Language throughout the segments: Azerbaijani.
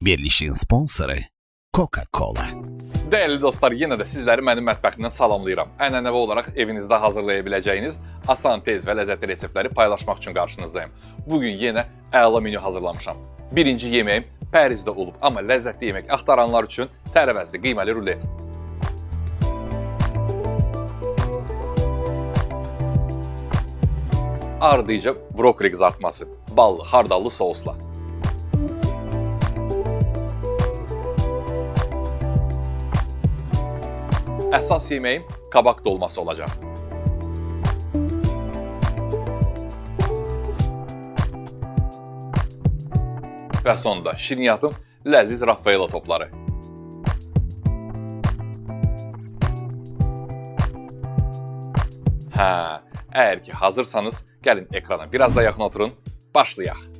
Verilişin sponsoru Coca-Cola. Dəyərli dostlar, yenə də sizləri mənim mətbəximdən salamlayıram. Ənənəvi olaraq evinizdə hazırlaya biləcəyiniz asan, tez və ləzzətli reseptləri paylaşmaq üçün qarşınızdayım. Bugün yenə əla menü hazırlamışam. Birinci yeməyim pərizdə olub, amma ləzzətli yemək axtaranlar üçün tərəvəzli qiyməli rulet. Ardıca brokoli qızartması, ballı, hardallı sousla. Əsas yeməyim kabak dolması olacaq. Və sonda şirniyyatım ləziz Raffaello topları. Əgər ki hazırsanız, gəlin ekrana biraz da yaxın oturun, başlayaq.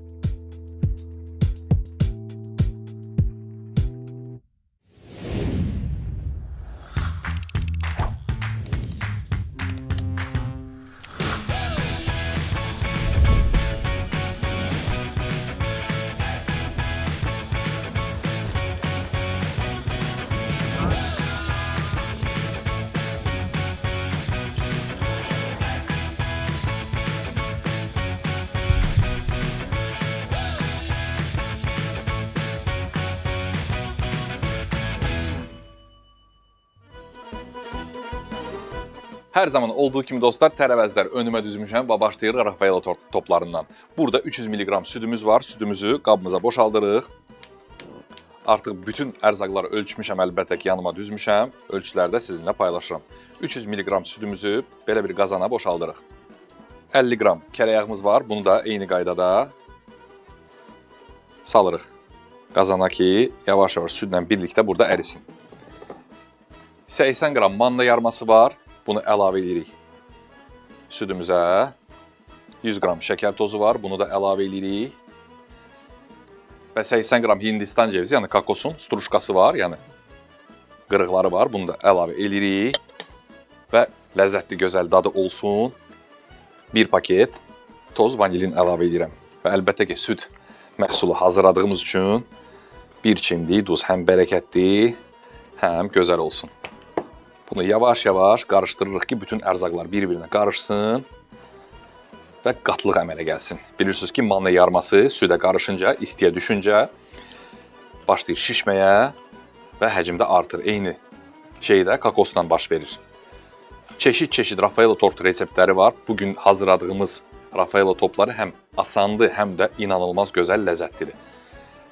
Hər zaman olduğu kimi dostlar, tərəvəzlər önümə düzmüşəm və başlayırıq Raffaello toplarından. Burada 300 mg südümüz var. Südümüzü qabımıza boşaldırıq. Artıq bütün ərzaqları ölçmüşəm, əlbəttə ki, yanıma düzmüşəm. Ölçülərdə sizinlə paylaşıram. 300 mg südümüzü belə bir qazana boşaldırıq. 50 qram kərə yağımız var. Bunu da eyni qaydada salırıq qazana ki, yavaş-yavaş südlə birlikdə burada ərisin. 80 qram manna yarması var. Bunu əlavə edirik südümüzə. 100 qram şəkər tozu var. Bunu da əlavə edirik. Və 80 qram Hindistan cevizi, yəni kokosun struşkası var, yəni qırıqları var. Bunu da əlavə edirik. Və ləzzətli, gözəl dadı olsun. 1 paket toz vanilin əlavə edirəm. Və əlbəttə ki, süd məhsulu hazırladığımız üçün bir çimdik duz həm bərəkətli, həm gözəl olsun. Bunu yavaş-yavaş qarışdırırıq ki, bütün ərzaqlar bir-birinə qarışsın və qatlıq əmələ gəlsin. Bilirsiniz ki, manna yarması südə qarışınca, istiyə düşüncə başlayır şişməyə və həcmdə artır. Eyni şey də kokosla baş verir. Çeşid-çeşid Raffaello tort reseptləri var. Bugün hazırladığımız Raffaello topları həm asandır, həm də inanılmaz gözəl, ləzzətlidir.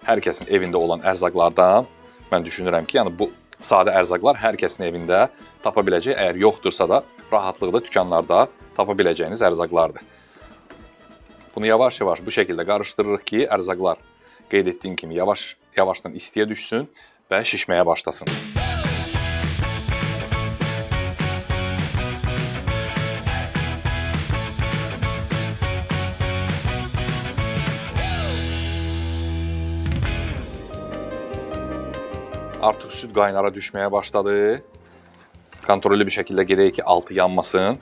Hər kəsin evində olan ərzaqlardan mən düşünürəm ki, yəni bu sadə ərzaqlar hər kəsin evində tapa biləcək. Əgər yoxdursa da, rahatlıqda dükanlarda tapa biləcəyiniz ərzaqlardır. Bunu yavaş-yavaş bu şəkildə qarışdırırıq ki, ərzaqlar qeyd etdiyim kimi yavaşdan istiyə düşsün və şişməyə başlasın. Artıq süd qaynara düşməyə başladı. Kontrollü bir şəkildə gedək ki, altı yanmasın.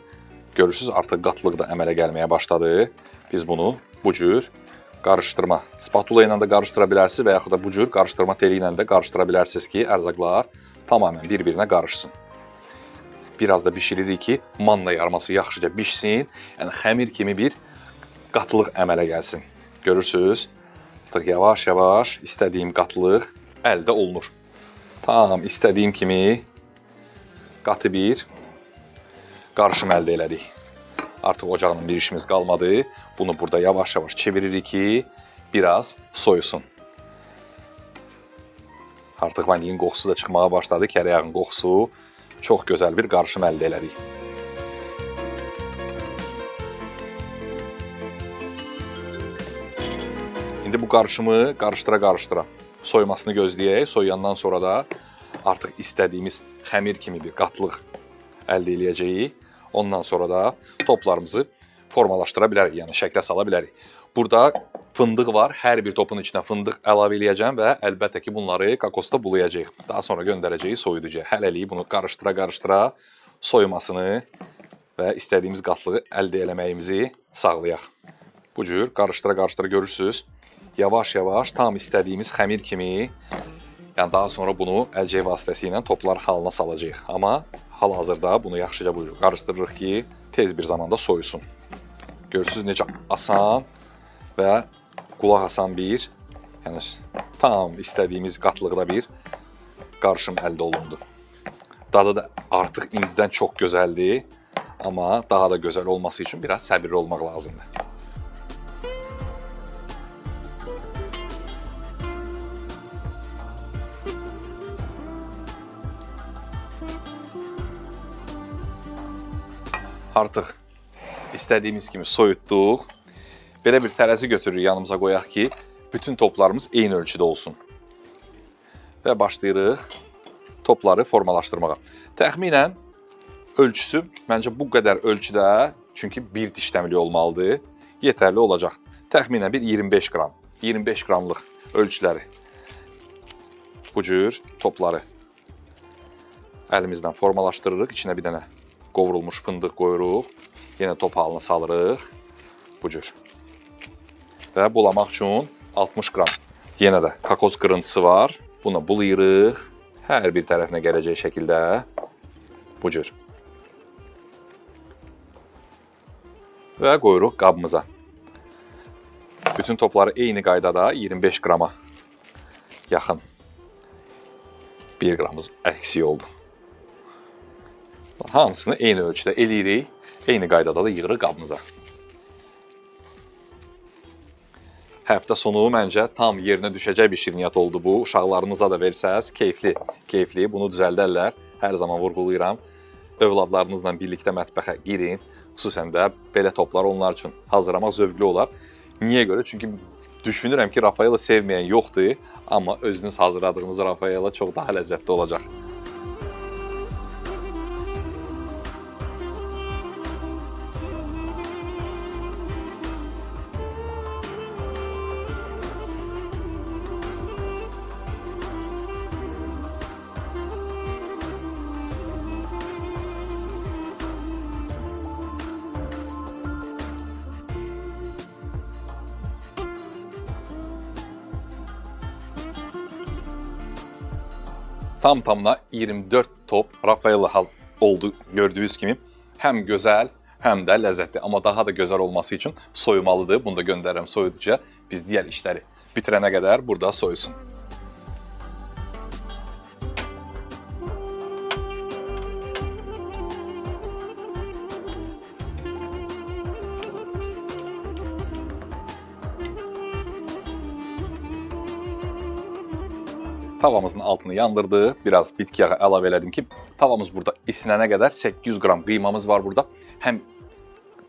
Görürsünüz, artıq qatlıq da əmələ gəlməyə başladı. Biz bunu bu cür qarışdırma spatula ilə də qarışdıra bilərsiniz və yaxud da bu cür qarışdırma teli ilə də qarışdıra bilərsiniz ki, ərzaqlar tamamilə bir-birinə qarışsın. Biraz da bişiririk ki, manna yarması yaxşıca bişsin, yəni xəmir kimi bir qatlıq əmələ gəlsin. Görürsünüz, artıq yavaş-yavaş istədiyim qatlıq əldə olunur. Tam istədiyim kimi qatı bir qarışım əldə elədik. Artıq ocağın bir işimiz qalmadı. Bunu burada yavaş-yavaş çeviririk ki, biraz soyusun. Artıq vanilin qoxusu da çıxmağa başladı. Kərə yağın qoxusu. Çox gözəl bir qarışım əldə elədik. İndi bu qarışımı qarışdıra-qarışdıra soymasını gözləyək. Soyuyandan sonra da artıq istədiyimiz xəmir kimi bir qatlıq əldə eləyəcəyik. Ondan sonra da toplarımızı formalaşdıra bilərik, yəni şəklə sala bilərik. Burada fındıq var. Hər bir topun içinə fındıq əlavə eləyəcəm və əlbəttə ki, bunları kokosda bulayacağıq. Daha sonra göndərəcəyik soyuducuya. Hələlik bunu qarışdıra-qarışdıra soyumasını və istədiyimiz qatlığı əldə eləməyimizi sağlayaq. Bu cür qarışdıra-qarışdıra görürsünüz. yavaş-yavaş tam istədiyimiz xəmir kimi, yəni daha sonra bunu əlcək vasitəsilə toplar halına salacağıq. Amma hal-hazırda bunu yaxşıca qarışdırırıq ki, tez bir zamanda soyusun. Görürsünüz necə asan və qulaq asan bir, yəni tam istədiyimiz qatlıqda bir qarışım əldə olundu. Dadı da artıq indidən çox gözəldir, amma daha da gözəl olması üçün biraz səbirli olmaq lazımdır. Artıq istədiyimiz kimi soyutduq. Belə bir tərəzi götürürük yanımıza qoyaq ki, bütün toplarımız eyni ölçüdə olsun. Və başlayırıq topları formalaşdırmağa. Təxminən ölçüsü məncə bu qədər ölçüdə, çünki bir diş dəmli olmalıdır, yetərli olacaq. Təxminən bir 25 qram, 25 qramlıq ölçüləri. Bu cür topları əlimizdən formalaşdırırıq. İçinə bir dənə qovrulmuş fındıq qoyuruq. Yenə top halına salırıq. Bu cür. Və bulamaq üçün 60 qram. Yenə də kakos qırıntısı var. Bunu bulayırıq. Hər bir tərəfinə gələcək şəkildə. Bu cür. Və qoyuruq qabımıza. Bütün topları eyni qaydada 25 qrama yaxın. 1 qramımız əksik oldu. Hamısını eyni ölçüdə eləyirik. Eyni qaydada da yığırıq qabımıza. Həftə sonu məncə tam yerinə düşəcək bir şirniyyat oldu bu. Uşaqlarınıza da versəz, keyfli bunu düzəldərlər. Hər zaman vurğulayıram. Övladlarınızla birlikdə mətbəxə girin. Xüsusən də belə toplar onlar üçün hazırlamaq zövqlü olar. Niyə görə? Çünki düşünürəm ki, Rafaela sevməyən yoxdur. Amma özünüz hazırladığınız Rafaela çox daha ləzzətli olacaq. Tam-tamına 24 top Rafaela oldu gördüyünüz kimi. Həm gözəl, həm də ləzzətli. Amma daha da gözəl olması üçün soyumalıdır. Bunu da göndərirəm soyuducuya. Biz digər işləri bitirənə qədər burada soyusun. Tavamızın altını yandırdıq. Biraz bitki yağı əlavə elədim ki, tavamız burada isinənə qədər 800 qram qıymamız var burada. Həm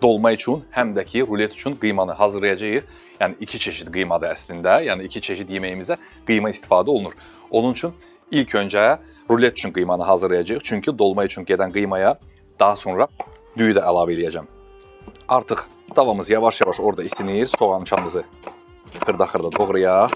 dolma üçün, həm də ki, rulet üçün qıymanı hazırlayacağıq. Yəni, iki çeşid qıymadır əslində. Yəni, iki çeşid yeməyimizə qıyma istifadə olunur. Onun üçün ilk öncə rulet üçün qıymanı hazırlayacağıq. Çünki dolma üçün gedən qıymaya daha sonra düyü də əlavə eləyəcəm. Artıq tavamız yavaş-yavaş orada isinir. Soğançamızı xırda-xırda doğrayaq.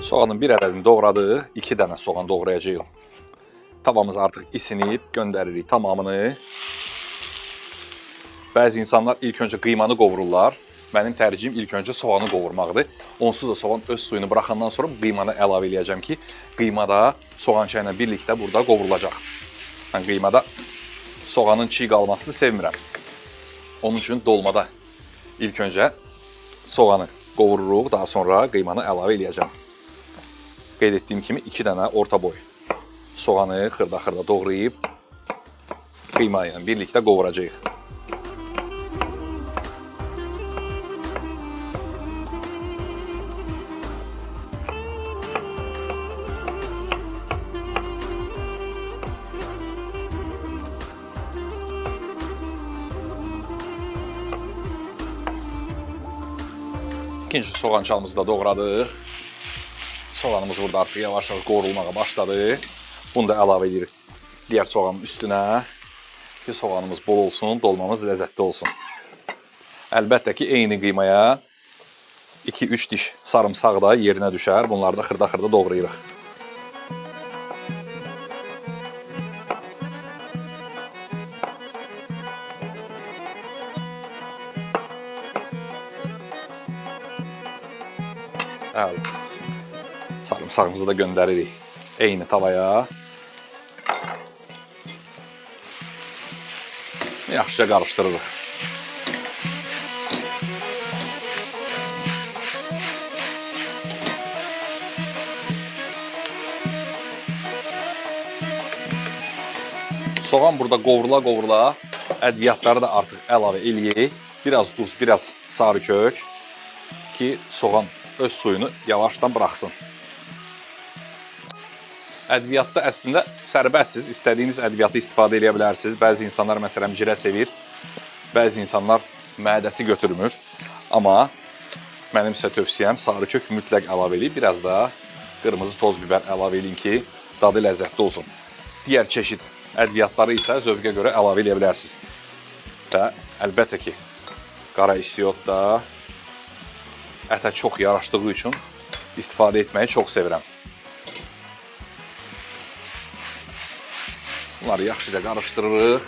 Soğanın bir ədədini doğradıq, 2 dənə soğan doğrayacağıq. Tavamız artıq isinib, göndəririk tamamını. Bəzi insanlar ilk öncə qıymanı qovururlar. Mənim tərcihim ilk öncə soğanı qovurmaqdır. Onsuz da soğan öz suyunu buraxandan sonra qıymanı əlavə eləyəcəm ki, qıymada soğança ilə birlikdə burada qovurulacaq. Yəni, qıymada soğanın çiğ qalmasını sevmirəm. Onun üçün dolmada ilk öncə soğanı qovururuq, daha sonra qıymanı əlavə eləyəcəm. Qeyd etdiyim kimi 2 dənə orta boy soğanı xırda-xırda doğrayıb qıyma ilə birlikdə qovuracağıq. İkinci soğançalımızı da doğradıq. Soğanımız burada artıq yavaş-yavaş qovrulmağa başladı. Bunu da əlavə edirik digər soğanın üstünə ki, soğanımız bol olsun, dolmamız ləzzətli olsun. Əlbəttə ki, eyni qıymaya 2-3 diş sarımsaq da yerinə düşər. Bunları da xırda-xırda doğrayırıq. Bəli. Sarımsağımızı da göndəririk eyni tavaya. Yaxşıca qarışdırırıq. Soğan burada qovrula-qovrula, ədviyyatları da artıq əlavə eləyək. Biraz duz, biraz sarı kök ki, soğan öz suyunu yavaşdan buraxsın. Ədviyyatda əslində sərbəstsiz, istədiyiniz ədviyyatı istifadə edə bilərsiniz. Bəzi insanlar məsələn cirə sevir, bəzi insanlar mədəsi götürmür. Amma mənim sizə tövsiyəm sarı kök mütləq əlavə edin. Biraz da qırmızı toz biber əlavə edin ki, dadı ləzzətli olsun. Digər çeşid ədviyyatları isə zövqə görə əlavə edə bilərsiniz. Və əlbəttə ki, qara istiyot da ətə çox yaraşdığı üçün istifadə etməyi çox sevirəm. Bunları yaxşıca qarışdırırıq.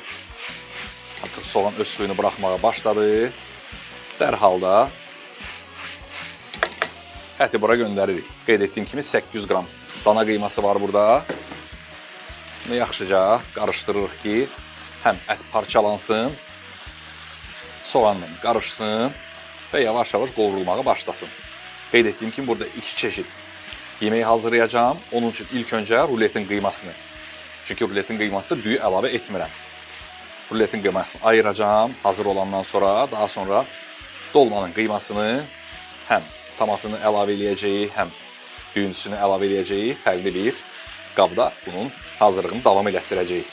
Artıq soğan öz suyunu buraxmağa başladı. Dərhal da əti bura göndəririk. Qeyd etdiyim kimi 800 qram dana qıyması var burada. Bunu yaxşıca qarışdırırıq ki, həm ət parçalansın, soğanla qarışsın və yavaş-yavaş qovrulmağa başlasın. Qeyd etdiyim kimi burada 2 çeşid yeməyi hazırlayacağım. Onun üçün ilk öncə ruletin qıymasını. Çünki ruletin qıymasında düyü əlavə etmirəm. Ruletin qıymasını ayıracağım hazır olandan sonra. Daha sonra dolmanın qıymasını həm tomatını əlavə eləyəcəyik, həm düyünsünü əlavə eləyəcəyik. Fərqli bir qabda bunun hazırlığını davam elətdirəcəyik.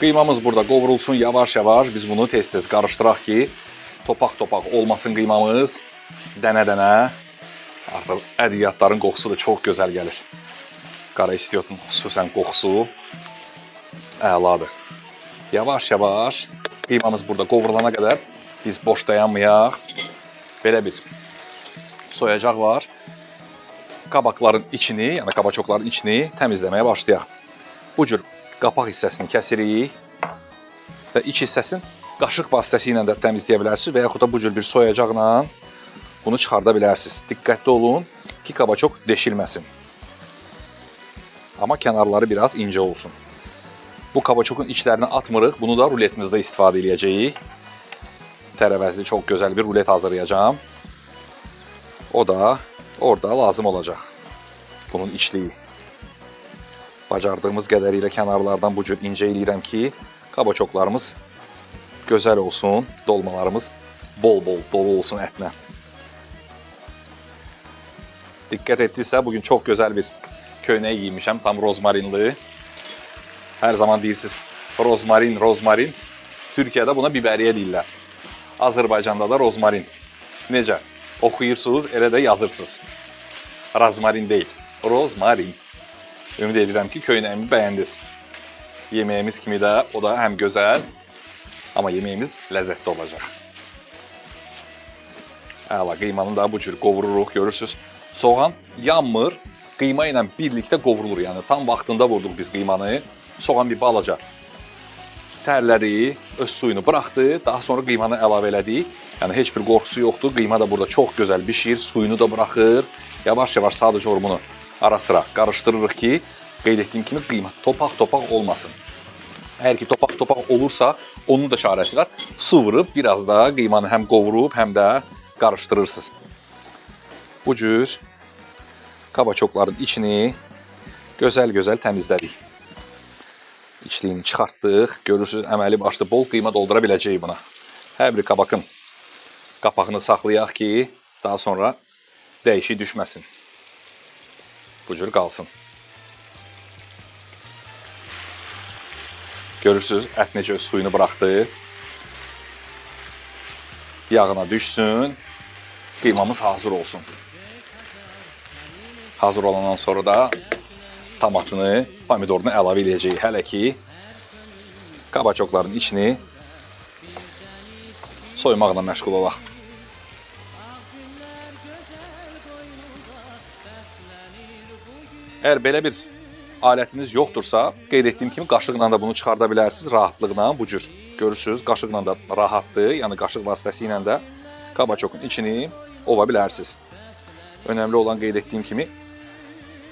Qıymamız burada qovrulsun yavaş-yavaş. Biz bunu tez-tez qarışdıraq ki, topaq-topaq olmasın qıymamız. Dənə-dənə. Artıq ədviyyatların qoxusu da çox gözəl gəlir. Qara istiyotun xüsusən qoxusu əladır. Yavaş-yavaş qıymamız burada qovrulana qədər biz boş dayanmayaq. Belə bir soyacaq var. Qabaqların içini, yəni qabaçokların içini təmizləməyə başlayaq. Bu cür qapaq hissəsini kəsirik və iç hissəsini qaşıq vasitəsilə də təmizləyə bilərsiniz və yaxud da bu cür bir soyacaqla bunu çıxarda bilərsiniz. Diqqətli olun ki, qabaçok deşilməsin. Amma kənarları biraz incə olsun. Bu qabaçokun içlərini atmırıq. Bunu da ruletimizdə istifadə edəcəyik. Tərəvəzli çox gözəl bir rulet hazırlayacağım. O da orada lazım olacaq. Bunun içliyi. Bacardığımız qədərilə kənarlardan bu cür incə eləyirəm ki, qabaçoklarımız gözəl olsun, dolmalarımız bol-bol dolu olsun ətlə. Diqqət etdiysə, bugün çox gözəl bir köynək giymişəm, tam rozmarinli. Hər zaman deyirsiniz, rozmarin. Türkiyədə buna biberiyə deyirlər. Azərbaycanda da rozmarin. Necə? Oxuyursunuz, elə də yazırsınız. Rozmarin deyil, rozmarin. Ümid edirəm ki, köynəyimi bəyəndiniz. Yeməyimiz kimi də o da həm gözəl, amma yeməyimiz ləzzətli olacaq. Əla, qıymanı da bu cür qovururuq, görürsünüz. Soğan yanmır, qıyma ilə birlikdə qovrulur. Yəni tam vaxtında vurduq biz qıymanı. Soğan bir balaca tərlədi, öz suyunu buraxdı, daha sonra qıymanı əlavə elədi. Yəni heç bir qorxusu yoxdur. Qıyma da burada çox gözəl bişir, suyunu da buraxır. Yavaş-yavaş sadəcə onu ara-sıra qarışdırırıq ki, qeyd etdiyim kimi qıyma topaq-topaq olmasın. Əgər ki topaq-topaq olursa, onun da çarəsi var. Su vurub biraz da qıymanı həm qovurub, həm də qarışdırırsınız. Bu cür qabaçokların içini gözəl-gözəl təmizlədik. İçliyini çıxartdıq. Görürsünüz, əməli başlı bol qıyma doldura biləcəyik buna. Hər bir qabaqın qapağını saxlayaq ki, daha sonra dəyişik düşməsin. Bu cür qalsın. Görürsünüz, ət necə öz suyunu buraxdı. Yağına düşsün. Qıymamız hazır olsun. Hazır olandan sonra da tomatını, pomidorunu əlavə edəcəyik. Hələ ki, qabaçokların içini soymaqla məşğul olaq. Əgər belə bir alətiniz yoxdursa, qeyd etdiyim kimi qaşıqla da bunu çıxarda bilərsiniz rahatlıqla. Bu cür görürsünüz, qaşıqla da rahatdır. Yəni qaşıq vasitəsilə də kabaçokun içini ova bilərsiniz. Önəmli olan qeyd etdiyim kimi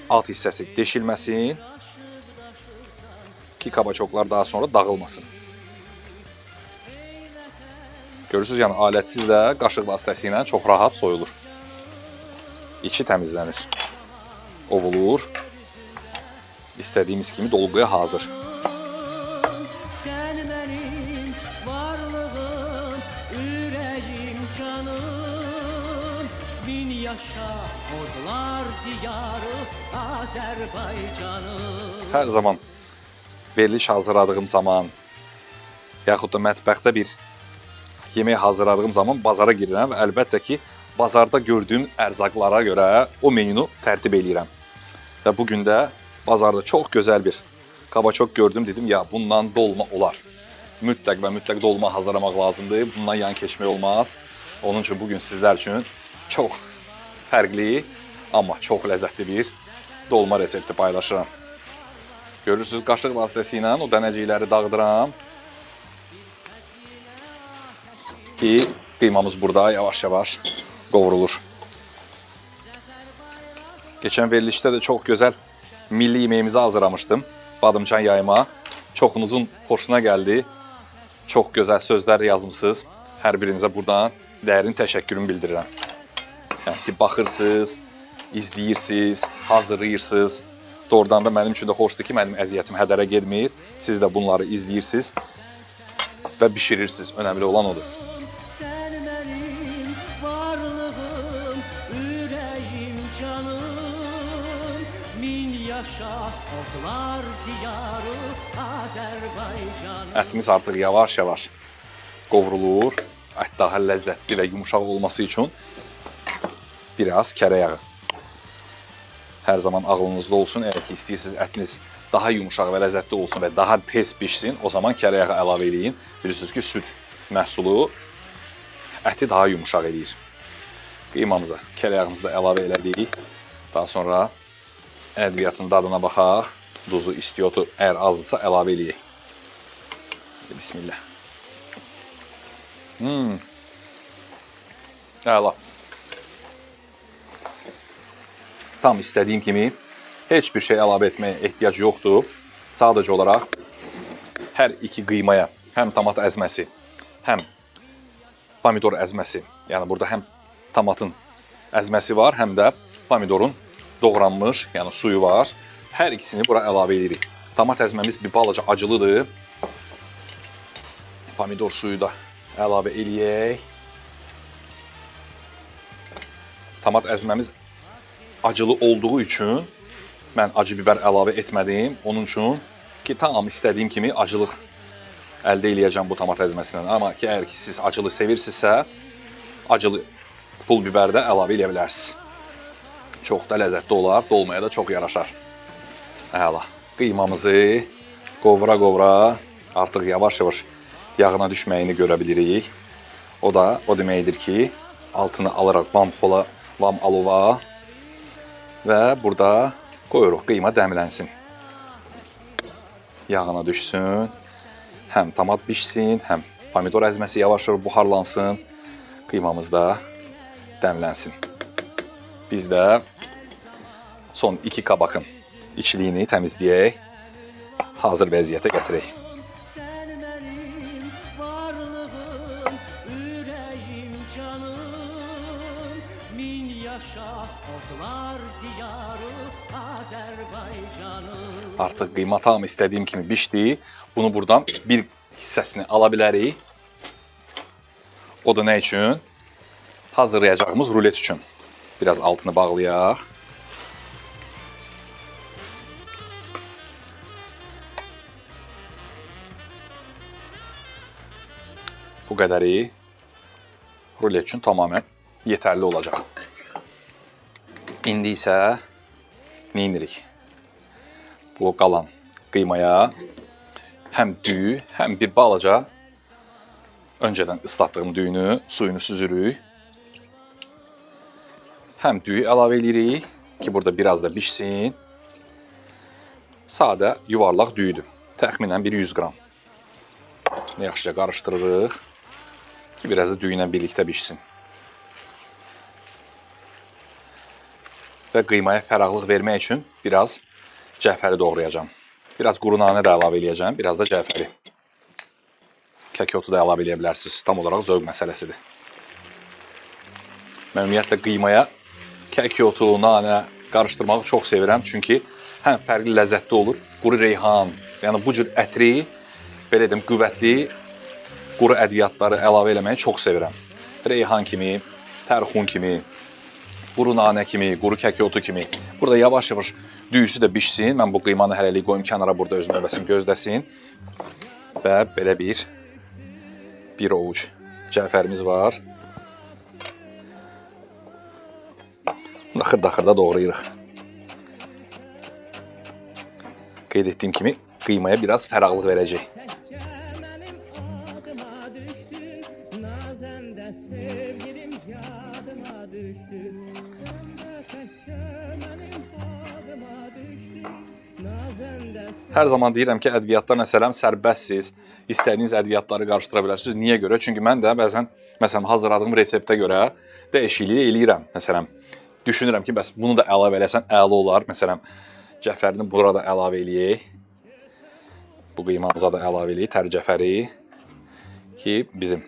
alt hissəsi deşilməsin ki, kabaçoklar daha sonra dağılmasın. Görürsünüz, yəni alətsiz də qaşıq vasitəsilə çox rahat soyulur. İçi təmizlənir, ovulur. İstədiyimiz kimi dolguya hazır. Sən mənim varlığım, ürəyim, canım. Min yaşa odlar diyarı Azərbaycanım. Hər zaman veriliş hazırladığım zaman, yaxud da mətbəxdə bir yemək hazırladığım zaman bazara girirəm və əlbəttə ki, bazarda gördüyüm ərzaqlara görə o menunu tərtib edirəm. Və bugün də bazarda çox gözəl bir kabaçok gördüm, dedim ya bundan dolma olar. Mütləq və mütləq dolma hazırlamaq lazımdır, bundan yan keçmək olmaz. Onun üçün bugün sizlər üçün çox fərqli, amma çox ləzzətli bir dolma resepti paylaşıram. Görürsünüz, qaşıq vasitəsilə o dənəcikləri dağıdıram ki, qıymamız burada yavaş-yavaş qovrulur. Keçən verilişdə də çox gözəl milli yeməyimizi hazırlamışdım. Badımcan yayma. Çoxunuzun xoşuna gəldi. Çox gözəl sözlər yazmışsınız. Hər birinizə buradan dərin təşəkkürümü bildirirəm. Yəni ki, baxırsınız, izləyirsiniz, hazırlayırsınız. Doğrudan da mənim üçün də xoşdur ki, mənim əziyyətim hədərə getmir. Siz də bunları izləyirsiniz və bişirirsiniz. Önəmli olan odur. Sən mənim varlığım, ürəyim, canım. Min yaşa odlar diyarı Azərbaycanım. Ətimiz artıq yavaş-yavaş qovrulur. Ət daha ləzzətli və yumuşaq olması üçün biraz kərə yağı. Hər zaman ağlınızda olsun, əgər ki, istəyirsiniz ətiniz daha yumuşaq və ləzzətli olsun və daha tez pişsin, o zaman kərə yağı əlavə edin. Bilirsiniz ki, süd məhsulu əti daha yumuşaq edir. Qıymamıza kərə yağımızı da əlavə elədik. Daha sonra ədviyyatın dadına baxaq. Duzu, istiyotu əgər azdırsa əlavə edək. Bismillah. Əla. Tam istədiyim kimi heç bir şey əlavə etməyə ehtiyac yoxdur. Sadəcə olaraq hər iki qıymaya həm tomat əzməsi, həm pomidor əzməsi, yəni burada həm tomatın əzməsi var, həm də pomidorun doğranmış, yəni suyu var. Hər ikisini bura əlavə edirik. Tomat əzməmiz bir balaca acılıdır. Pomidor suyu da əlavə eləyək. Tomat əzməmiz acılı olduğu üçün mən acı biber əlavə etmədim. Onun üçün ki, tam istədiyim kimi acılıq əldə eləyəcəm bu tomat əzməsindən. Amma ki, əgər ki, siz acılı sevirsinizsə, acılı pul biber də əlavə eləyə bilərsiniz. Çox da ləzzətli olar, dolmaya da çox yaraşar. Əla. Qıymamızı qovura-qovura artıq yavaş-yavaş yağına düşməyini görə bilirik. O da o deməkdir ki, altını alıraq vam alova və burada qoyuruq qıyma dəmlənsin. Yağına düşsün, həm tomat bişsin, həm pomidor əzməsi yavaş-yavaş buxarlansın, qıymamız da dəmlənsin. Biz də son 2 qabaqın içliyini təmizləyək, hazır vəziyyətə gətirək. Sən mənim varlığım, ürəyim, canım. Min yaşa odlar diyarı Azərbaycanım. Artıq qıyma tam istədiyim kimi bişdi. Bunu buradan bir hissəsini ala bilərik. O da nə üçün? Hazırlayacağımız rulet üçün. Biraz altını bağlayaq. Bu qədəri rulet üçün tamamilə yetərli olacaq. İndi isə nə edirik? Bu qalan qıymaya həm düyü, həm bir balaca öncədən ıslatdığım düyünü, suyunu süzürük. Həm düyü əlavə edirik ki, burada biraz da bişsin. sadə yuvarlaq düyüdür. Təxminən bir 100 qram. Yaxşıca qarışdırırıq ki, biraz da düyü ilə birlikdə bişsin. Və qiymaya fəraqlıq vermək üçün biraz cəfəri doğrayacağam. Biraz quru nanə də əlavə edəcəm, biraz da cəfəri. Kək otu da əlavə edə bilərsiniz. Tam olaraq zövq məsələsidir. Mən ümumiyyətlə qiymaya kək otu, nanə qarışdırmağı çox sevirəm. Çünki həm fərqli ləzzətli olur. Quru reyhan, yəni bu cür ətri, belə deyim, qüvvətli quru ədviyyatları əlavə eləməyi çox sevirəm. Reyhan kimi, tərxun kimi, quru nanə kimi, quru kək otu kimi. Burada yavaş-yavaş düyüsü də bişsin. Mən bu qıymanı hələlik qoyum kənara, burada öz növbəsini gözləsin. Və belə bir ovuc cəfərimiz var. Xırda-xırda doğrayırıq. Qeyd etdiyim kimi qiymaya biraz fəraqlıq verəcək. Hər zaman deyirəm ki, ədviyyatda məsələn sərbəstsiz, istədiyiniz ədviyyatları qarışdıra bilərsiniz. Niyə görə? Çünki mən də bəzən məsələn hazırladığım reseptə görə dəyişiklik eləyirəm. Məsələn, düşünürəm ki, bəs bunu da əlavə eləsən əla olar. Məsələn, cəfərini burada əlavə eləyək. Bu qiymamıza da əlavə eləyək, tər cəfəri ki, bizim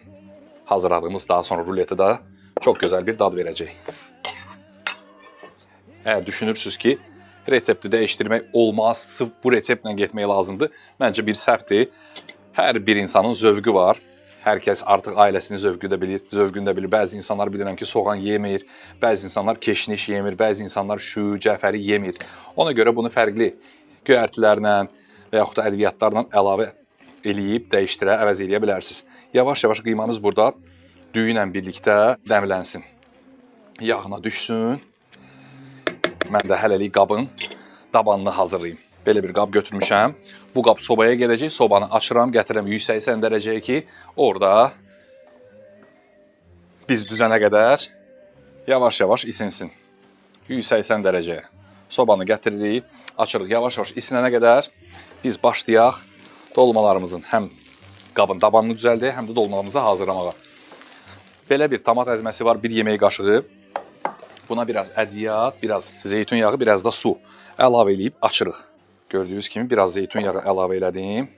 hazırladığımız daha sonra ruleti da çox gözəl bir dad verəcək. Əgər düşünürsünüz ki, resepti dəyişdirmək olmaz, sırf bu reseptlə getmək lazımdır. Məncə bir səhvdir. Hər bir insanın zövqü var. Hər kəs artıq ailəsinin zövqünü də bilir. Bəzi insanlar bilirəm ki, soğan yemir, bəzi insanlar keşniş yemir, bəzi insanlar şu, cəfəri yemir. Ona görə bunu fərqli göyərtilərlə və yaxud da ədviyyatlarla əlavə eləyib, dəyişdirə, əvəz eləyə bilərsiniz. Yavaş-yavaş qiymamız burada düyü ilə birlikdə dəmlənsin. Yağına düşsün. Mən də hələlik qabın dabanını hazırlayayım. Belə bir qab götürmüşəm. Bu qab sobaya gedəcək. Sobanı açıram, gətirirəm 180 dərəcəyə ki, orada biz düzənə qədər yavaş-yavaş isinsin. 180 dərəcəyə. Sobanı gətiririk, açırıq. Yavaş-yavaş isinənə qədər biz başlayaq dolmalarımızın həm qabın dabanını düzəldək, həm də dolmalarımızı hazırlamağa. Belə bir tomat əzməsi var, 1 yemək qaşığı. Buna biraz ədviyyat, biraz zeytun yağı, biraz da su əlavə eləyib açırıq. Gördüyünüz kimi biraz zeytun yağı əlavə elədim.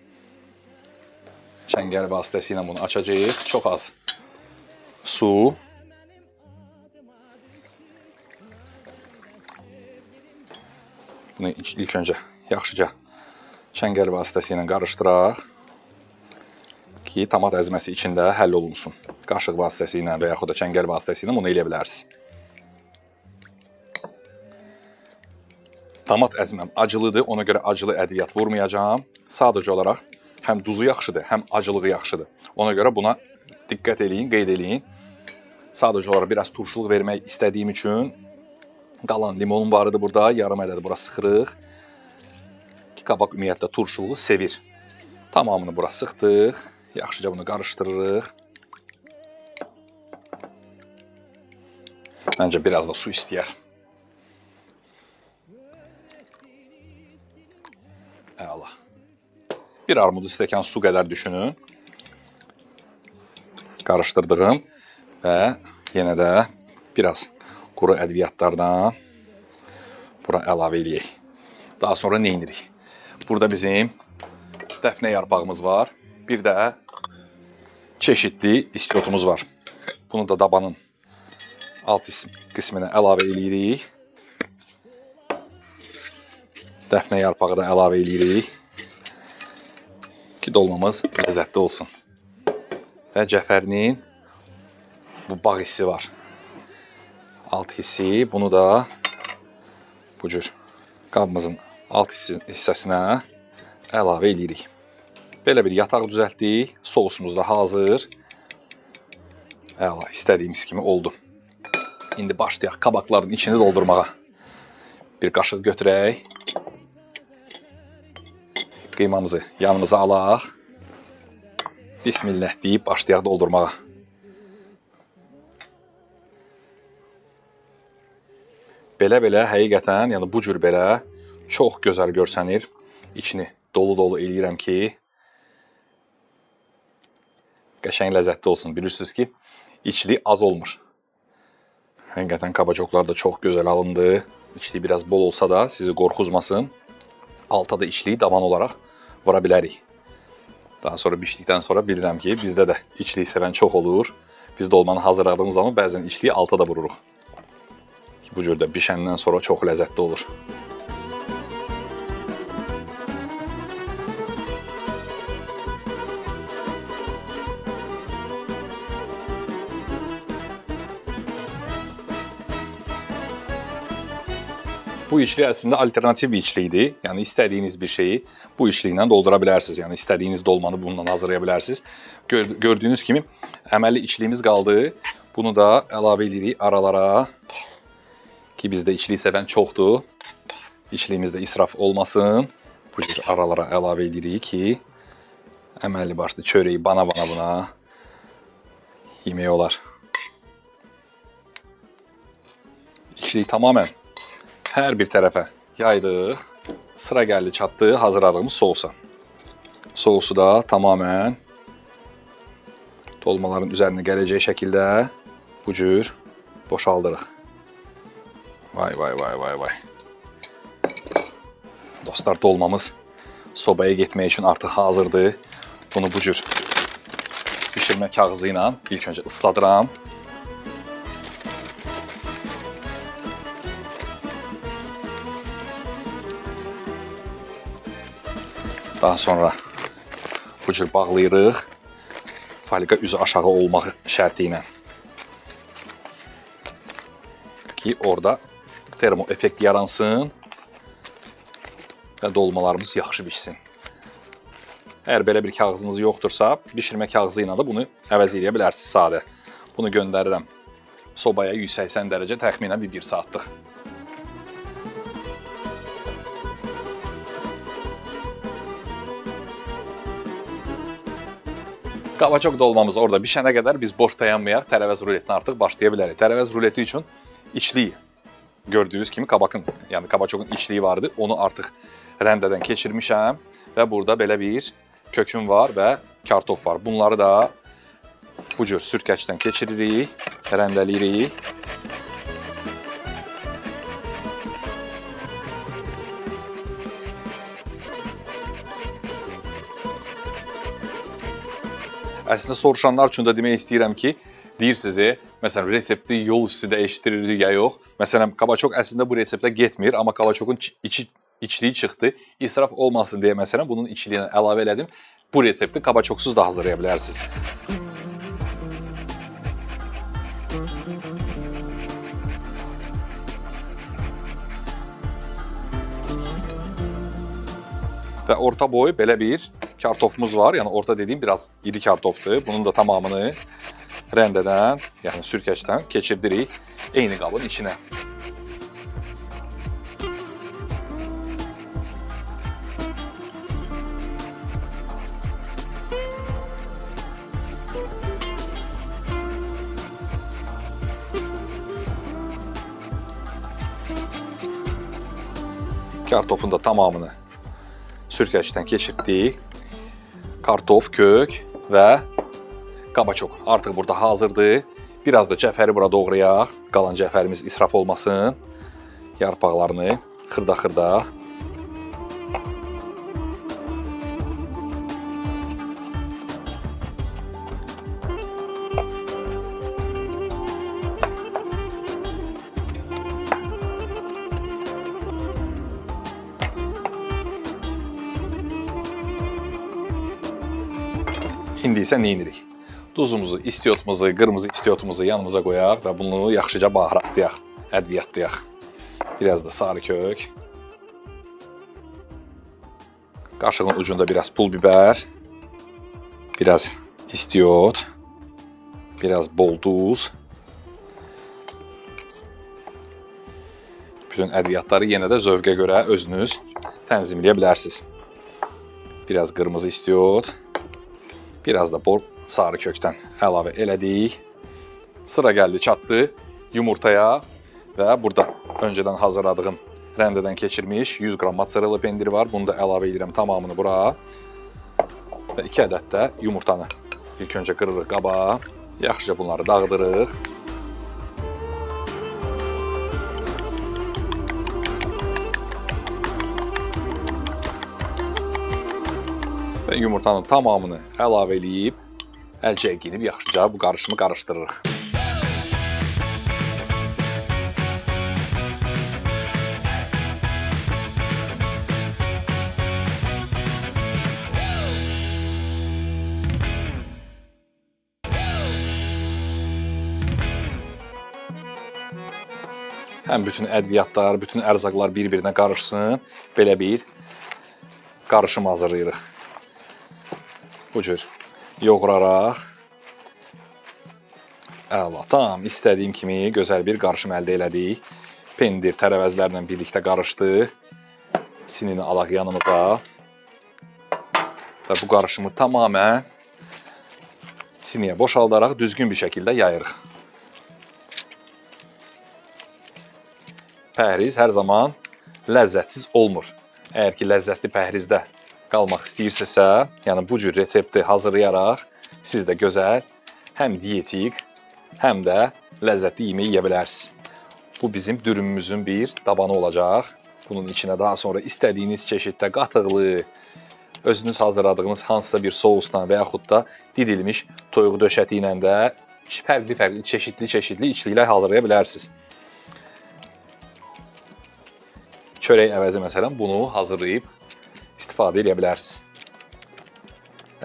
Çəngəl vasitəsilə bunu açacağıq. Çox az su. Bunu ilk öncə yaxşıca çəngəl vasitəsilə qarışdıraq ki, tomat əzməsi içində həll olunsun. Qaşıq vasitəsilə və yaxud da çəngəl vasitəsilə bunu eləyə bilərsiniz. Tomat əzməm acılıdır, ona görə acılı ədviyyat vurmayacağam. Sadəcə olaraq həm duzu yaxşıdır, həm acılığı yaxşıdır. Ona görə buna diqqət eləyin, qeyd eləyin. Sadəcə olaraq biraz turşuluq vermək istədiyim üçün qalan limonum vardı burada, yarım ədəd bura sıxırıq. Ki, qabaq ümumiyyətlə turşuluğu sevir. Tamamını bura sıxdıq, yaxşıca bunu qarışdırırıq. Məncə biraz da su istəyər. Əla. Bir armudu stəkan su qədər düşünün. Qarışdırdığım və yenə də biraz quru ədviyyatlardan bura əlavə eləyək. Daha sonra nə edirik? Burada bizim dəfnə yarpağımız var. Bir də çeşidli istiotumuz var. Bunu da dabanın alt qisminə əlavə eləyirik. Dəfnə yarpağı da əlavə eləyirik ki, dolmamız ləzzətli olsun. Və cəfərinin bu bağ hissi var. Alt hissi, bunu da bu cür qabımızın alt hissəsinə əlavə eləyirik. Belə bir yataq düzəltdik, sosumuz da hazır. Əla, istədiyimiz kimi oldu. İndi başlayaq qabaqların içini doldurmağa. Bir qaşıq götürək. Qiymamızı yanımıza alaq. Bismillah deyib başlayaq doldurmağa. Belə-belə həqiqətən, yəni bu cür belə çox gözəl görsənir. içini dolu-dolu eləyirəm ki, qəşəng ləzzətli olsun. Bilirsiniz ki, içliyi az olmur. Həqiqətən kabacoklar da çox gözəl alındı. İçliyi biraz bol olsa da sizi qorxuzmasın. Alta da içliyi davan olaraq vura bilərik. Daha sonra bişdikdən sonra bilirəm ki, bizdə də içliyi sevən çox olur. Biz dolmanı hazırladığımız zaman bəzən içliyi alta da vururuq. Bu cürdə bişəndən sonra çox ləzzətli olur. Bu içli əslində alternativ bir içlidir. Yəni istədiyiniz bir şeyi bu içliklə doldura bilərsiniz. Yəni istədiyiniz dolmanı bununla hazırlaya bilərsiniz. Gördüyünüz kimi əməlli içliyimiz qaldı. Bunu da əlavə edirik aralara. Ki bizdə içliyi sevən çoxdur. İçliyimizdə israf olmasın. Bu cür aralara əlavə edirik ki əməlli başlı çörəyi bana-bana buna yemək olar. İçliyi tamamən hər bir tərəfə yaydıq. Sıra gəldi çatdı hazırladığımız sousa. Sousu da tamamən dolmaların üzərinə gələcək şəkildə bu cür boşaldırıq. Vay vay vay vay vay. Dostlar, dolmamız sobaya getmək üçün artıq hazırdır. Bunu bu cür bişirmə kağızı ilə ilk öncə ısladıram. Daha sonra bu cür bağlayırıq. Falika üzü aşağı olmaq şərti ilə. Ki orada termo effekt yaransın və dolmalarımız yaxşı bişsin. Əgər belə bir kağızınız yoxdursa, bişirmə kağızı ilə də bunu əvəz edə bilərsiniz sadə. Bunu göndərirəm sobaya 180 dərəcə təxminən bir saatlıq. Kabacok dolmamız orada bişənə qədər biz boş dayanmayaq, tərəvəz ruletinə artıq başlaya bilərik. Tərəvəz ruleti üçün içliyi gördüyünüz kimi kabacokun içliyi vardı. Onu artıq rəndədən keçirmişəm və burada belə bir köküm var və kartof var. Bunları da bu cür sürkəcdən keçiririk, rəndəliyirik. Əslində soruşanlar üçün də demək istəyirəm ki, deyirsiniz, məsələn, resepti yol üstü dəyişdiririk ya yox. Məsələn, kabacok əslində bu reseptlə getmir, amma kabacokun içliyi çıxdı. İsraf olmasın deyə məsələn, bunun içliyini əlavə elədim. Bu resepti kabaçoksuz da hazırlaya bilərsiniz. Və orta boy belə bir kartofumuz var. Yəni orta dediyim biraz iri kartofdur. Bunun da tamamını rəndədən, yəni sürkəcdən keçirdirik eyni qabın içinə. Kartofun da tamamını sürkəcdən keçirdik. Kartof, kök və kabacok artıq burada hazırdır. Biraz da cəfəri bura doğrayaq. Qalan cəfərimiz israf olmasın. Yarpaqlarını xırda-xırda. İndi isə neyinirik? Duzumuzu, istiotumuzu, qırmızı istiotumuzu yanımıza qoyaq və bunu yaxşıca baharatlayaq, ədviyyatlayaq. Biraz da sarı kök. Qaşığın ucunda biraz pul biber. Biraz istiot. Biraz bol duz. Bütün ədviyyatları yenə də zövqə görə özünüz tənzimləyə bilərsiniz. Biraz qırmızı istiot. Biraz da bol sarı kökdən əlavə elədik. Sıra gəldi çatdı yumurtaya və burada öncədən hazırladığım rəndədən keçirmiş 100 qram mozzarella pendiri var. Bunu da əlavə edirəm tamamını bura. Və 2 ədəd də yumurtanı ilk öncə qırırıq qaba. Yaxşıca bunları dağıdırıq. Və yumurtanın tamamını əlavə edib, əlcəyə giyinib yaxşıca bu qarışımı qarışdırırıq. Həm bütün ədviyyatlar, bütün ərzaqlar bir-birinə qarışsın, belə bir qarışım hazırlayırıq. Bu cür yoğuraraq, əla, tam istədiyim kimi gözəl bir qarışım əldə elədik. Pendir tərəvəzlərlə birlikdə qarışdı. Sinini alaq yanımıza və bu qarışımı tamamən siniyə boşaldaraq düzgün bir şəkildə yayırıq. Pəhriz hər zaman ləzzətsiz olmur. Əgər ki, ləzzətli pəhrizdə qalmaq istəyirsinizsə, yəni bu cür resepti hazırlayaraq siz də gözəl, həm dietik, həm də ləzzətli yemək yeyə bilərsiniz. Bu bizim dürümümüzün bir tabanı olacaq. Bunun içinə daha sonra istədiyiniz çeşiddə qatıqlı, özünüz hazırladığınız hansısa bir sousla və yaxud da didilmiş toyuq döşəti ilə də fərqli çeşidli içliklər hazırlaya bilərsiniz. Çörək əvəzi məsələn bunu hazırlayıb istifadə edə bilərsiniz.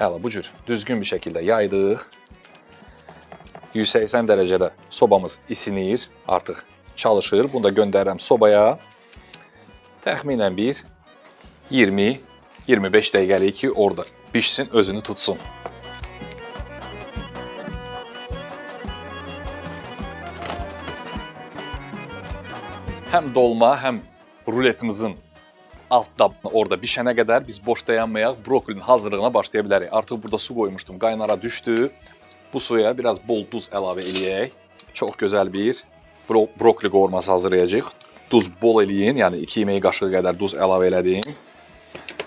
Əla, bu cür düzgün bir şəkildə yaydıq. 180 dərəcədə sobamız isinir, artıq çalışır. Bunu da göndərirəm sobaya. Təxminən bir 20-25 dəqiqəlik ki, orada bişsin, özünü tutsun. Həm dolma, həm ruletimizin altda orada bişənə qədər biz boş dayanmayaq, brokolinin hazırlığına başlaya bilərik. Artıq burada su qoymuşdum, qaynara düşdü. Bu suya biraz bol duz əlavə eləyək. Çox gözəl bir brokoli qovurması hazırlayacağıq. Duz bol eləyin, yəni 2 yemək qaşığı qədər duz əlavə elədim.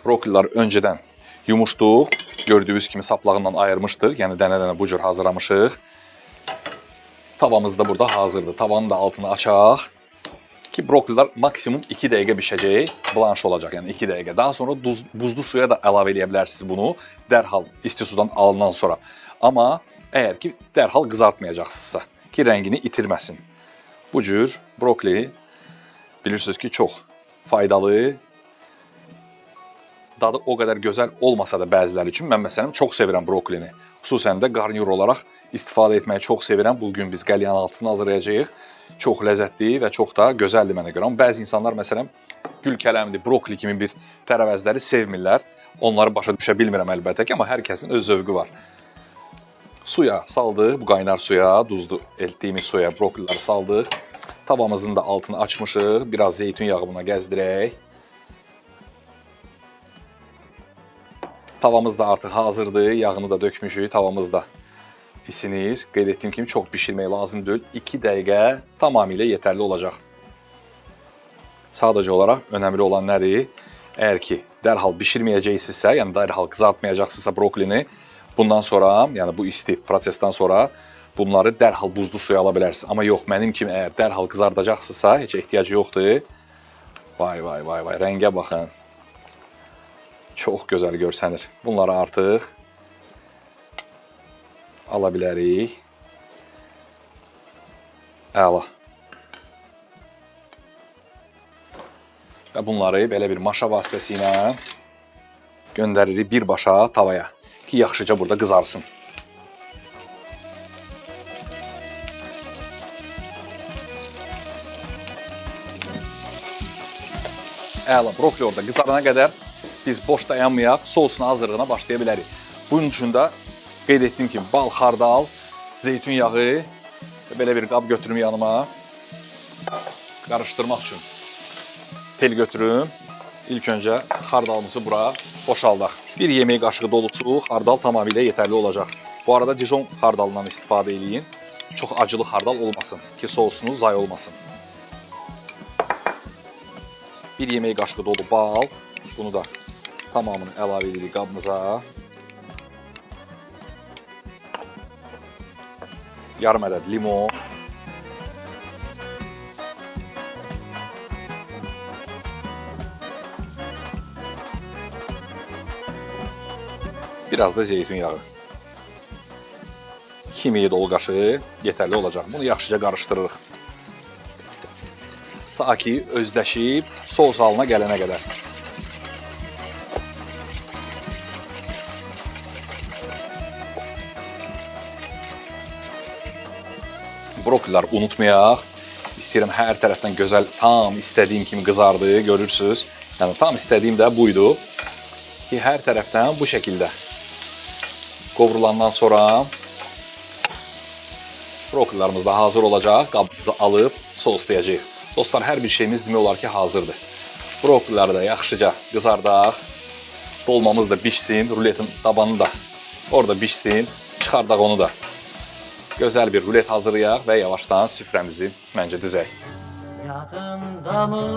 Brokoliləri öncədən yumuşduq, gördüyünüz kimi saplağından ayırmışdıq, yəni dənə-dənə bu cür hazırlamışıq. Tavamız da burada hazırdır. Tavanın da altını açaq. Ki brokolilər maksimum 2 dəqiqə bişəcək, blanş olacaq, yəni 2 dəqiqə. Daha sonra buzlu suya da əlavə edə bilərsiniz bunu, dərhal isti sudan alınan sonra. Amma əgər ki, dərhal qızartmayacaqsınızsa, ki, rəngini itirməsin. Bu cür brokoli bilirsiniz ki, çox faydalı. Dadı o qədər gözəl olmasa da bəziləri üçün, mən məsələn çox sevirəm brokolini. Xüsusən də qarniyur olaraq istifadə etməyi çox sevirəm. Bugün biz qəlyanaltısını hazırlayacağıq. Çox ləzzətli və çox da gözəldir mənə görə. Amma bəzi insanlar məsələn gül kələmli, brokoli kimi bir tərəvəzləri sevmirlər. Onları başa düşə bilmirəm əlbəttə ki, amma hər kəsin öz zövqü var. Suya saldıq, bu qaynar suya, duzlu etdiyimiz suya brokoliləri saldıq. Tavamızın da altını açmışıq. Biraz zeytun yağı buna gəzdirək. Tavamız da artıq hazırdır. Yağını da dökmüşük. Tavamız da isinir. Qeyd etdiyim kimi çox bişirmək lazım deyil. 2 dəqiqə tamamilə yetərli olacaq. Sadəcə olaraq önəmli olan nədir? Əgər ki, dərhal bişirməyəcəksinizsə, yəni dərhal qızartmayacaqsınızsa brokolini, bundan sonra, yəni bu isti prosesdən sonra bunları dərhal buzlu suya ala bilərsiniz. Amma yox, mənim kimi əgər dərhal qızardacaqsınızsa, heç ehtiyacı yoxdur. Vay, rəngə baxın. Çox gözəl görsənir. Bunları artıq ala bilərik. Əla. Və bunları belə bir maşa vasitəsilə göndəririk birbaşa tavaya ki, yaxşıca burada qızarsın. Əla, brokoli orada qızarana qədər biz boş dayanmayaq, sousunu hazırlığına başlaya bilərik. Bunun üçün də qeyd etdiyim kimi bal, xardal, zeytun yağı, belə bir qab götürüm yanıma. Qarışdırmaq üçün tel götürüm. İlk öncə xardalımızı bura boşaldaq. Bir yemək qaşığı dolusu xardal tamamilə yetərli olacaq. Bu arada Dijon xardalından istifadə eləyin. Çox acılı xardal olmasın ki, sousunuz zay olmasın. Bir yemək qaşığı dolu bal. Bunu da tamamını əlavə edirik qabımıza. Yarım ədəd limon. Biraz da zeytun yağı. 2 yemək dolu qaşığı yetərli olacaq. Bunu yaxşıca qarışdırırıq. Ta ki özləşib sos halına gələnə qədər. Brokoliləri unutmayaq. İstəyirəm hər tərəfdən gözəl, tam istədiyim kimi qızardı, görürsünüz. Yəni tam istədiyim də buydu ki, hər tərəfdən bu şəkildə qovrulandan sonra brokolilərimiz də hazır olacaq. Qabımızı alıb soslayacağıq. Dostlar, hər bir şeyimiz demək olar ki, hazırdır. Brokoliləri də yaxşıca qızardaq. Dolmamız da bişsin, ruletin tabanı da orada bişsin. Çıxardaq onu da. Gözəl bir rulet hazırlayaq və yavaşdan süfrəmizi məncə düzək. Yadında mı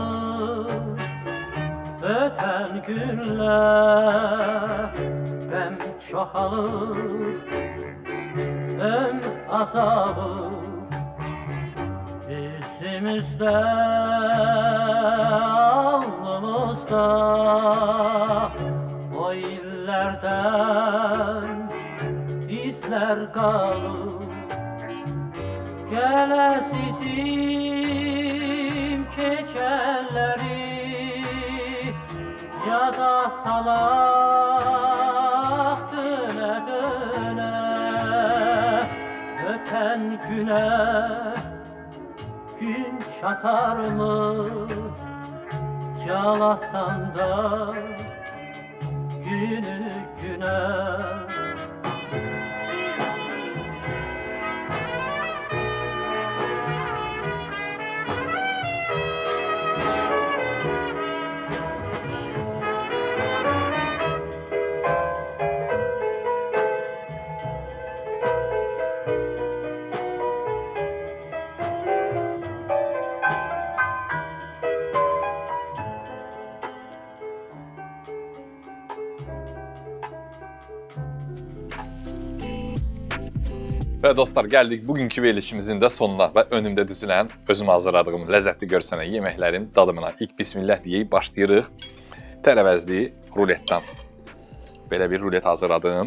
öten günler, hem çoxalır hem azalır yüzümüzde, alnımızda o illerden izler kalır. Gələsizim keçənləri yada salaq dönə-dönə, ötən günə gün çatarmı, calasan da günü günə. Və dostlar, gəldik bugünkü verilişimizin də sonuna və önümdə düzülən, özüm hazırladığım ləzzətli görsənən yeməklərin dadımına ilk bismillah deyib başlayırıq. Tərəvəzli ruletdən. Belə bir rulet hazırladım.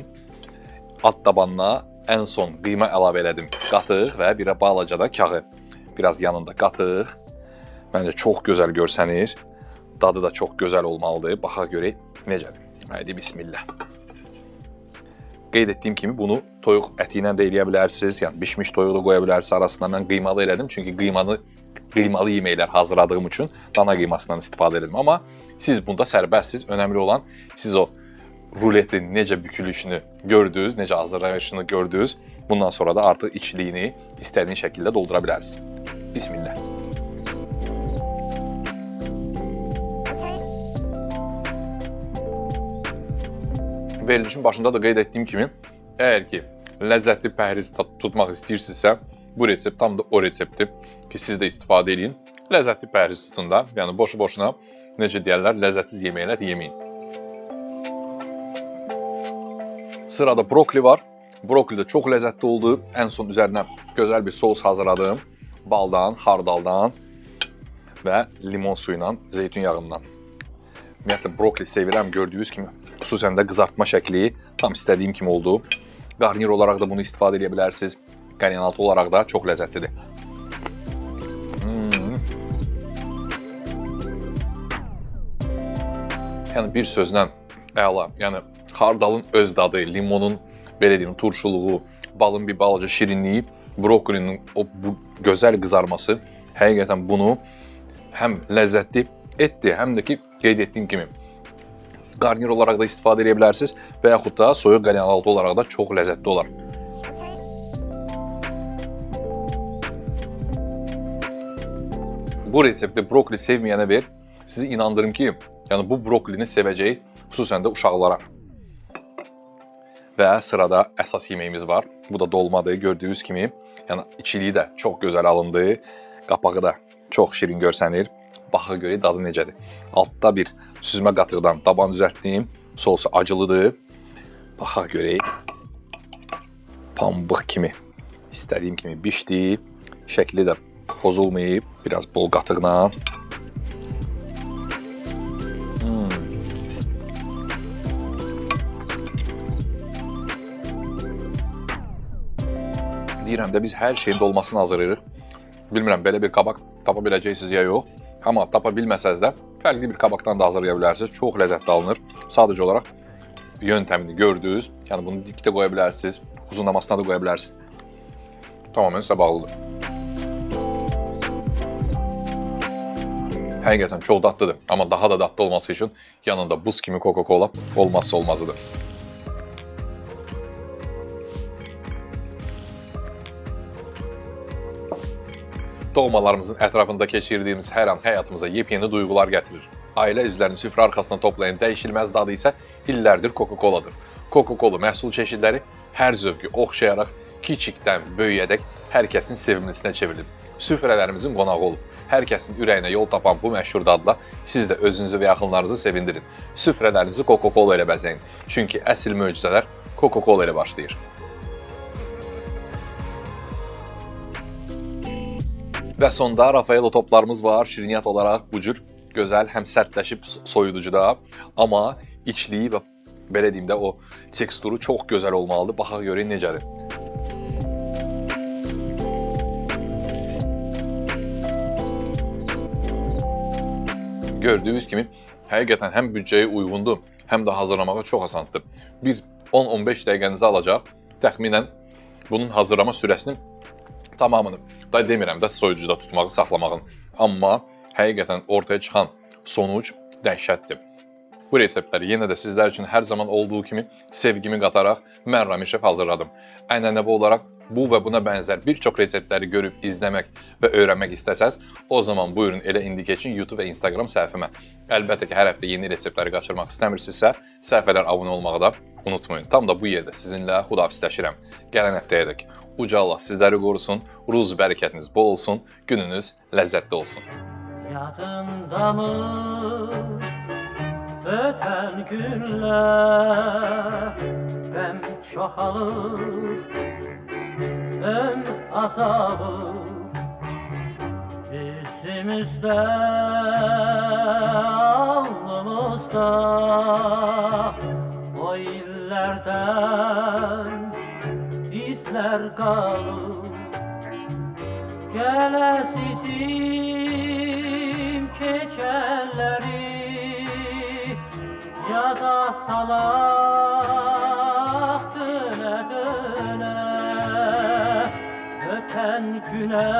Alt tabanına ən son qıyma əlavə elədim. Qatıq və bir balaca da kağı. Biraz yanında qatıq. Məncə çox gözəl görsənir. Dadı da çox gözəl olmalıdır. Baxaq görək necədir. Haydi bismillah. Qeyd etdiyim kimi bunu toyuq əti ilə də eləyə bilərsiniz. Yəni bişmiş toyuğu da qoya bilərsiniz arasına. Mən qıymalı elədim çünki qıymalı yeməklər hazırladığım üçün dana qıymasından istifadə edelim. Amma siz bunda sərbəstsiz. Önəmli olan siz o ruletin necə bükülüşünü gördünüz, necə hazırlayışını gördünüz. Bundan sonra da artıq içliyini istədiyin şəkildə doldura bilərsiniz. Bismillah. Verilişin başında da qeyd etdiyim kimi, əgər ki ləzzətli pəhriz tutmaq istəyirsinizsə, bu resept tam da o reseptdir ki, siz də istifadə edin. Ləzzətli pəhriz tutun da, yəni boşu-boşuna, necə deyərlər, ləzzətsiz yeməklər yeməyin. Sırada brokoli var. Brokoli də çox ləzzətli oldu. Ən son üzərinə gözəl bir sos hazırladım. Baldan, xardaldan və limon suyu ilə, zeytun yağından. Ümumiyyətlə, brokoli sevirəm, gördüyünüz kimi. Xüsusən də qızartma şəkli tam istədiyim kimi oldu. Qarnir olaraq da bunu istifadə edə bilərsiniz. Qəlyanaltı olaraq da çox ləzzətlidir. Yəni bir sözlə əla. Yəni xardalın öz dadı, limonun belə deyim turşuluğu, balın bir balaca şirinliyi, brokolinin o bu gözəl qızarması həqiqətən bunu həm ləzzətli etdi, həm də ki qeyd etdiyim kimi qarnir olaraq da istifadə edə bilərsiniz və yaxud da soyuq qəlyanaltı olaraq da çox ləzzətli olar. Bu resepti brokoli sevməyənə ver, sizi inandırım ki, yəni bu brokolini sevəcək, xüsusən də uşaqlara. Və sırada əsas yeməyimiz var. Bu da dolmadır, gördüyünüz kimi. Yəni içiliyi də çox gözəl alındı. Qapağı da çox şirin görsənir. Baxa görək dadı necədir. Altda bir süzmə qatıqdan taban düzəltdim. Sosu acılıdır. Baxa görək. Pambıq kimi, istədiyim kimi bişdi. Şəkli də pozulmayıb. Biraz bol qatıqla. Deyirəm də biz hər şeyin dolmasını hazırlayırıq. Bilmirəm, belə bir qabaq tapa biləcəksiniz ya yox. Amma tapa bilməsəz də fərqli bir qabaqdan da hazırlaya bilərsiniz. Çox ləzzətli alınır. Sadəcə olaraq yöntəmini gördünüz. Yəni bunu dikdə qoya bilərsiniz. Uzunlamasına da qoya bilərsiniz. Tamamilə sizə bağlıdır. Həqiqətən çox dadlıdır. Amma daha da dadlı olması üçün yanında buz kimi Coca-Cola olmazsa olmazıdır. Doğmalarımızın ətrafında keçirdiyimiz hər an həyatımıza yepyeni duyğular gətirir. Ailə üzvlərini süfrə arxasına toplayan dəyişilməz dadı isə illərdir Coca-Coladır. Coca-Cola məhsul çeşidləri hər zövqü oxşayaraq, kiçikdən böyüyədək hər kəsin sevimlisinə çevrilib. Süfrələrimizin qonağı olub. Hər kəsin ürəyinə yol tapan bu məşhur dadla siz də özünüzü və yaxınlarınızı sevindirin. Süfrələrinizi Coca-Cola ilə bəzəyin. Çünki əsl möcüzələr Coca-Cola ilə başlayır. Və sonda Rafaelo toplarımız var. Şirniyyat olaraq bu cür gözəl, həm sərtləşib soyuducuda, amma içliyi və belə deyim də o teksturu çox gözəl olmalıdır. Baxaq görək necədir. Gördüyünüz kimi həqiqətən həm büdcəyə uyğundur, həm də hazırlamağa çox asandır. Bir 10-15 dəqiqənizi alacaq. Təxminən bunun hazırlama sürəsini tamamını da demirəm də soyuducuda tutmağı, saxlamağın. Amma həqiqətən ortaya çıxan sonuc dəhşətdir. Bu reseptləri yenə də sizlər üçün hər zaman olduğu kimi sevgimi qataraq mən Ramil Şef hazırladım. Ənənəvi olaraq bu və buna bənzər bir çox reseptləri görüb izləmək və öyrənmək istəsəz, o zaman buyurun elə indi keçin YouTube və Instagram səhifəmə. Əlbəttə ki, hər həftə yeni reseptləri qaçırmaq istəmirsinizsə, səhifələr abunə olmağı da unutmayın. Tam da bu yerdə sizinlə xudahafizləşirəm. Gələn həftəyədək Uca Allah sizləri qorusun, ruz bərəkətiniz bol olsun, gününüz ləzzətli olsun. Yadındamı ötən günlər, qəm çoxalır, ömr azalır, üzümüzdə, alnımızda, o illərdən izlər qalır. Gələsizim keçənləri yada salaq dönə-dönə, ötən günə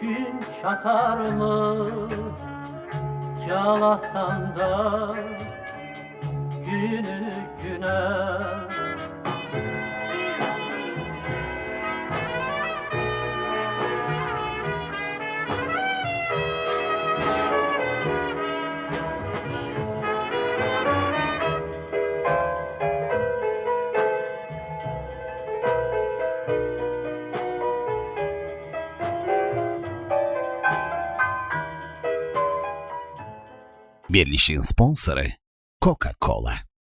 gün çatarmı, calasan da günü günə. Verilişin sponsoru Coca-Cola.